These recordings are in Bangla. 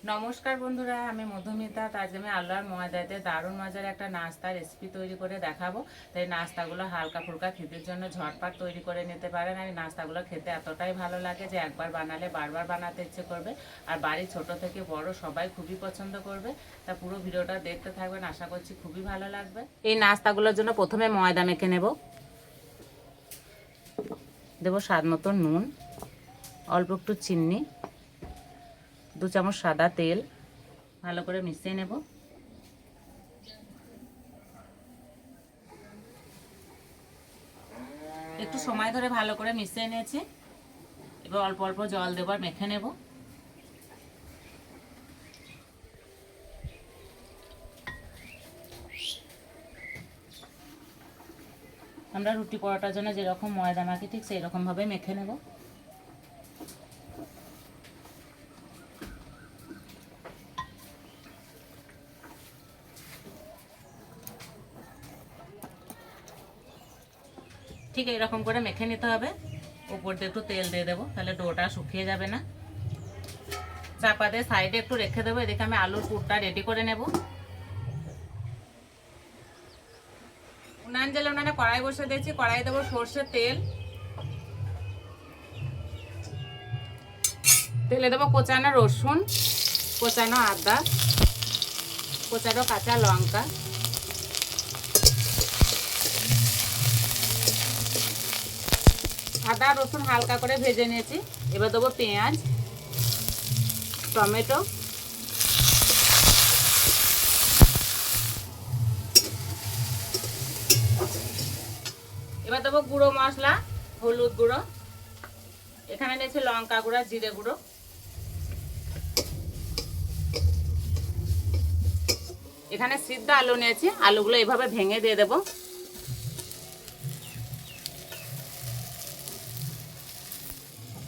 নমস্কার বন্ধুরা, আমি মধুমিতা। আজকে আমি আলু আর ময়দাতে দারুণ মজার একটা নাস্তা রেসিপি তৈরি করে দেখাবো। তাই নাস্তাগুলো হালকা ফুলকা খেতে জন্য ঝটপট তৈরি করে নিতে পারেন। আর এই নাস্তাগুলো খেতে এতটাই ভালো লাগে যে একবার বানালে বারবার বানাতে ইচ্ছে করবে। আর বাড়ির ছোট থেকে বড় সবাই খুবই পছন্দ করবে। তা পুরো ভিডিওটা দেখতে থাকবেন, আশা করছি খুবই ভালো লাগবে। এই নাস্তাগুলোর জন্য প্রথমে ময়দা মেখে নেব। দেবো স্বাদ মতো নুন, অল্প একটু চিনি, 2 চামচ সাদা তেল, ভালো করে মিশিয়ে নেব। একটু সময় ধরে ভালো করে মিশিয়ে নিয়েছি। এবার অল্প অল্প জল দেব আর মেখে নেব। আমরা রুটি পরোটার জন্য যেরকম ময়দা মাখি ঠিক সেই রকম ভাবে মেখে নেব। ঠিক এইরকম করে মেখে নিতে হবে। উপর দিয়ে একটু তেল দিয়ে দেবো, তাহলে ডোটা শুকিয়ে যাবে না। চাপা দিয়ে সাইডে একটু রেখে দেবো। এদিকে আমি আলুর পুরটা রেডি করে নেব। উনান জ্বালে উনানে কড়াই বসে দিয়েছি। কড়াই দেবো সর্ষের তেল। তেলে দেবো কোচানো রসুন, কোচানো আদা, কোচানো কাঁচা লঙ্কা, আদা রসুন হালকা করে ভেজে নিয়েছি। এবার দেবো পেঁয়াজ, টমেটো, এবার দেবো গুঁড়ো মশলা, হলুদ গুঁড়ো, এখানে নিয়েছি লঙ্কা গুঁড়ো, জিরে গুঁড়ো। এখানে সিদ্ধ আলু নিয়েছি, আলুগুলো এইভাবে ভেঙে দিয়ে দেবো।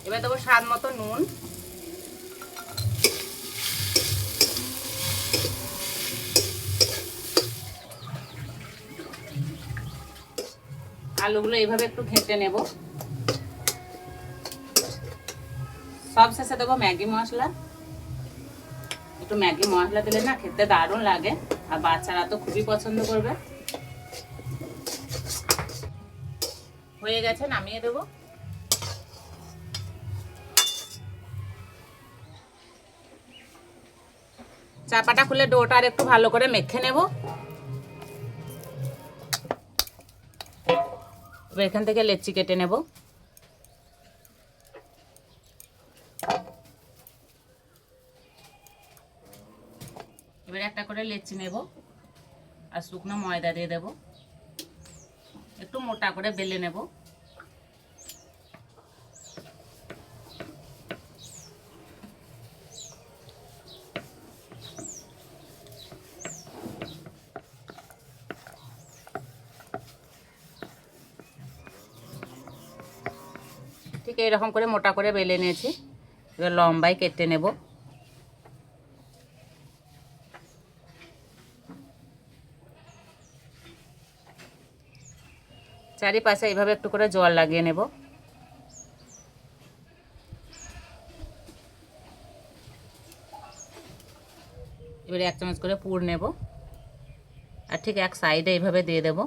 এবার দেবো স্বাদ মতো নুন, আলুগুলো এইভাবে একটু ঘেঁটে নেব। সব শেষে দেবো ম্যাগি মশলা। একটু ম্যাগি মশলা দিলে না খেতে দারুণ লাগে, আর বাচ্চারা তো খুবই পছন্দ করবে। হয়ে গেছে, নামিয়ে দেবো। চাপাটা খুলে ডোটা আর একটু ভালো করে মেখে নেব। এবার এখান থেকে লেচি কেটে নেব। এবার একটা করে লেচি নেব আর শুকনো ময়দা দিয়ে দেব। একটু মোটা করে বেলে নেব। ঠিক এইরকম করে মোটা করে বেলে নিয়েছি। এবার লম্বাই কেটে নেব। চারিপাশে এইভাবে একটু করে জল লাগিয়ে নেব। এবারে 1 চামচ করে পুর নেব আর ঠিক এক সাইডে এইভাবে দিয়ে দেব।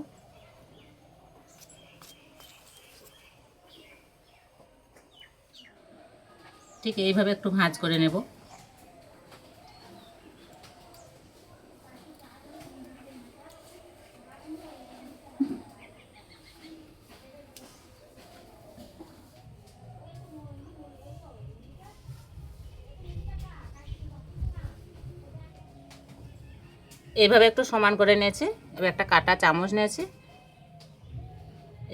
ঠিক এইভাবে একটু ভাঁজ করে নেব। এইভাবে একটু সমান করে নিয়েছি। এবার একটা কাটা চামচ নিয়েছি,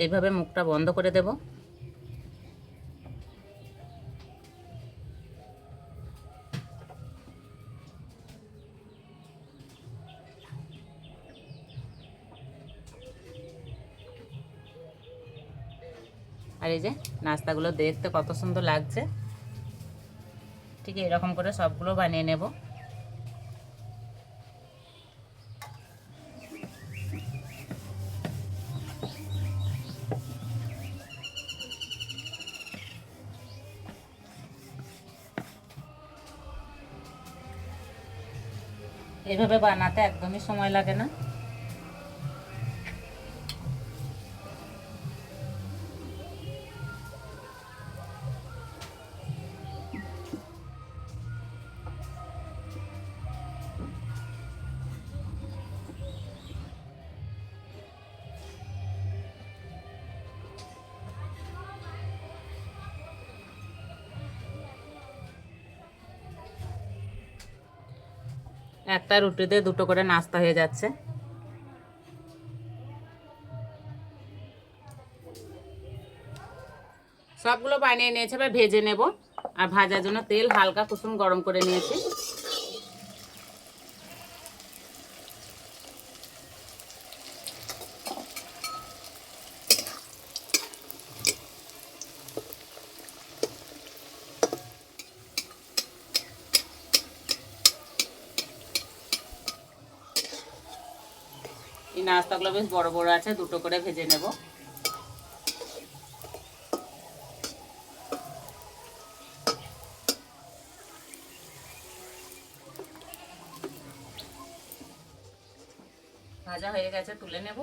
এইভাবে মুখটা বন্ধ করে দেব। আর এই যে নাস্তাগুলো দেখতে কত সুন্দর লাগছে। ঠিক এরকম করে সবগুলো বানিয়ে নেব। এভাবে বানাতে একদমই সময় লাগে না। একটা রুটিতে দুটো করে নাস্তা হয়ে যাচ্ছে। সবগুলো বানিয়ে নিয়েছে, এবার ভেজে নেব। আর ভাজার জন্য তেল হালকা কুসুম গরম করে নিয়েছি। এই নাস্তাগুলো বেশ বড় বড় আছে, দুটো করে ভেজে নেব। ভাজা হয়ে গেছে, তুলে নেব।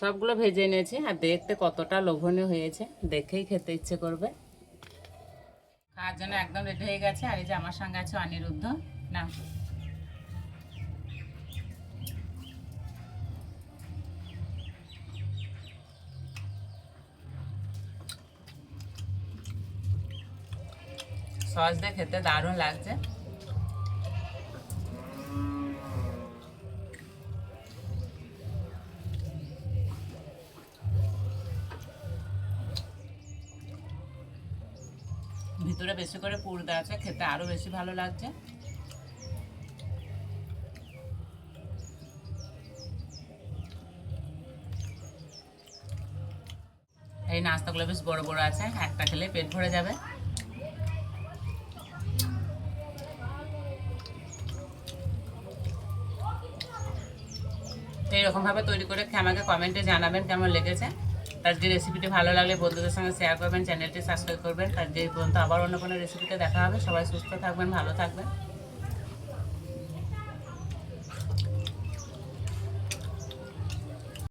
সবগুলো ভেজে নিয়েছি, আর দেখতে কতটা লোভনীয় হয়েছে, দেখেই খেতে ইচ্ছে করবে। খাওয়ার জন্য একদম রেডি হয়ে গেছে। আর এই যে আমার সঙ্গে আছে অনিরুদ্ধ। না, সস দিয়ে খেতে দারুণ লাগছে। ভিতরে বেশি করে পুর দেওয়া আছে, খেতে আরো বেশি ভালো লাগছে। এই নাস্তাগুলো বেশ বড় বড় আছে, একটা খেলে পেট ভরে যাবে। এইরকম ভাবে তৈরি করে আমাকে কমেন্টে জানাবেন কেমন লেগেছে। তার যে রেসিপিটি ভালো লাগলে বন্ধুদের সঙ্গে শেয়ার করবেন, চ্যানেলটি সাবস্ক্রাইব করবেন। তার যে পর্যন্ত আবার অন্য কোনো রেসিপিতে দেখা হবে। সবাই সুস্থ থাকবেন, ভালো থাকবেন।